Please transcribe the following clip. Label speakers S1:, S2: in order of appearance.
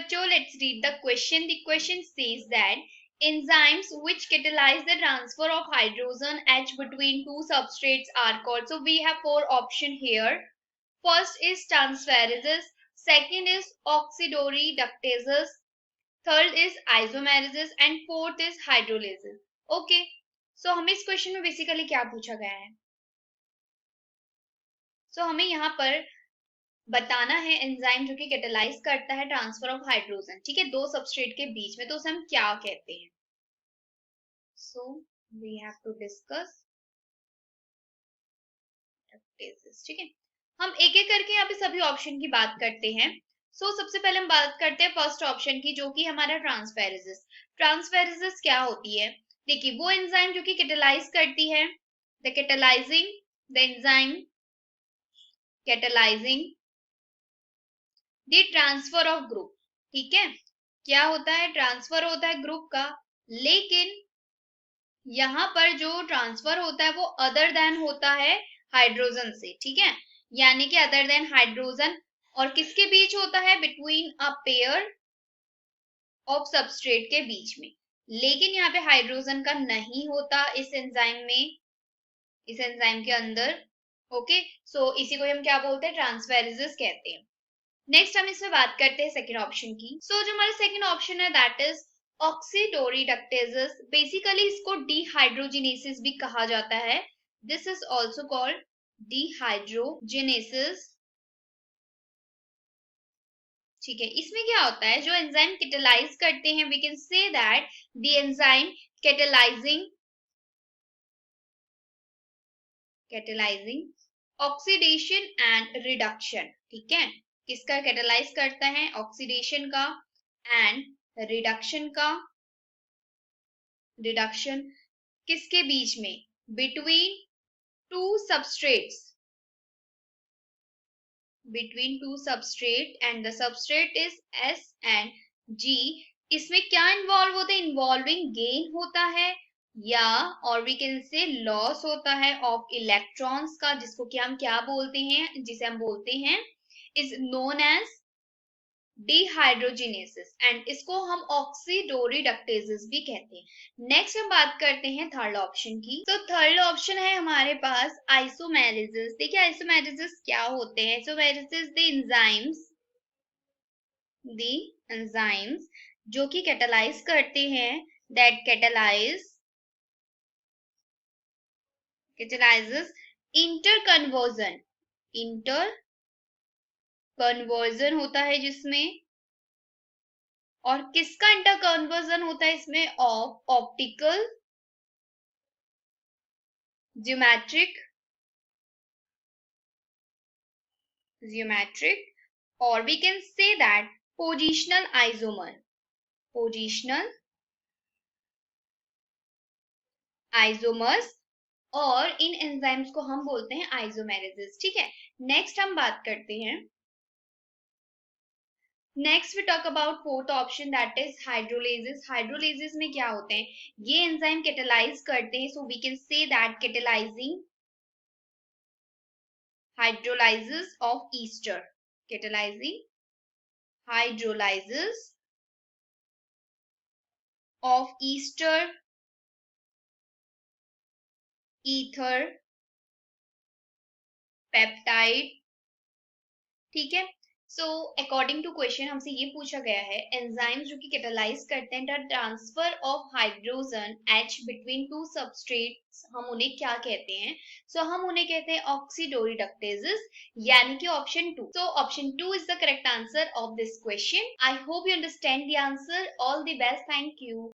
S1: बच्चों, let's read the question. The question says that enzymes which catalyze the transfer of hydrogen H between two substrates are called. So we have four options here. First is transferases, second is oxidoreductases, third is isomerases and fourth is hydrolysis. Okay, so हमें इस question में basically क्या पूछा गया है? सो हमें यहाँ पर बताना है एंजाइम जो कि कैटालाइज करता है ट्रांसफर ऑफ हाइड्रोजन, ठीक है, दो सबस्ट्रेट के बीच में, तो उसे हम क्या कहते हैं? So we have to discuss, ठीक है. हम एक एक करके यहाँ पे सभी ऑप्शन की बात करते हैं. सबसे पहले हम बात करते हैं फर्स्ट ऑप्शन की, जो कि हमारा ट्रांसफेरेसिस. ट्रांसफेरेसिस क्या होती है? देखिए, वो एंजाइम जो कि कैटालाइज करती है, the enzyme catalysing the transfer of group. ठीक है, क्या होता है? ट्रांसफर होता है ग्रुप का, लेकिन यहाँ पर जो ट्रांसफर होता है वो अदर देन होता है हाइड्रोजन से. ठीक है, यानी कि अदर देन हाइड्रोजन, और किसके बीच होता है? Between a pair of substrate के बीच में. लेकिन यहाँ पे हाइड्रोजन का नहीं होता इस एंजाइम में, इस एंजाइम के अंदर. ओके, सो इसी को हम क्या बोलते हैं? ट्रांसफेरेसिस कहते हैं. नेक्स्ट हम इसमें बात करते हैं सेकंड ऑप्शन की. जो हमारा सेकंड ऑप्शन है दैट इज ऑक्सीडोरेडक्टेसेस. बेसिकली इसको डिहाइड्रोजिनेसिस भी कहा जाता है. This is also called dehydrogenases. ठीक है, इसमें क्या होता है? जो एंजाइम कैटालाइज करते हैं, we can say that the enzyme catalysing oxidation and reduction. ठीक है, किसका कैटालाइज करता है? ऑक्सीडेशन का एंड रिडक्शन का. रिडक्शन किसके बीच में? Between two substrates, between two substrate and the substrate is S and G. इसमें क्या इन्वॉल्व होता है? इन्वॉल्विंग गेन होता है, या और वी कैन से लॉस होता है ऑफ इलेक्ट्रॉन्स का, जिसको कि हम क्या बोलते हैं? जिसे हम बोलते हैं इज नोन एज डिहाइड्रोजिनेसिस, एंड इसको हम ऑक्सीडोरेडक्टेसेस भी कहते हैं. नेक्स्ट हम बात करते हैं थर्ड ऑप्शन की. तो थर्ड ऑप्शन है हमारे पास आइसोमेरेसिस. देखिए, आइसोमेरेसिस क्या होते हैं? आइसोमेरेसिस द एंजाइम्स जो कि कैटालाइज करते हैं, दैट कैटालाइजेस इंटरकन्वर्जन होता है जिसमें, और किसका इंटरकन्वर्जन होता है इसमें? ऑफ ऑप्टिकल, ज्योमेट्रिक, और we can say that positional isomers, और इन एंजाइम्स को हम बोलते हैं आइसोमेरेसिस. ठीक है, नेक्स्ट हम बात करते हैं. Next we talk about fourth option that is hydrolysis. Hydrolysis में क्या होते हैं? ये एंजाइम कैटालाइज करते हैं, so we can say that catalysing hydrolysis of ester. Catalyzing hydrolysis of ester, ether, peptide. ठीक है, सो अकॉर्डिंग टू क्वेश्चन हमसे ये पूछा गया है, एंजाइम्स जो कि कैटालाइज करते हैं the transfer of hydrogen H between two substrates, हम उन्हें क्या कहते हैं? हम उन्हें कहते हैं ऑक्सीडोरेडक्टेसेस, यानी कि option 2. Option 2 is the correct answer of this question. I hope you understand the answer. All the best. Thank you.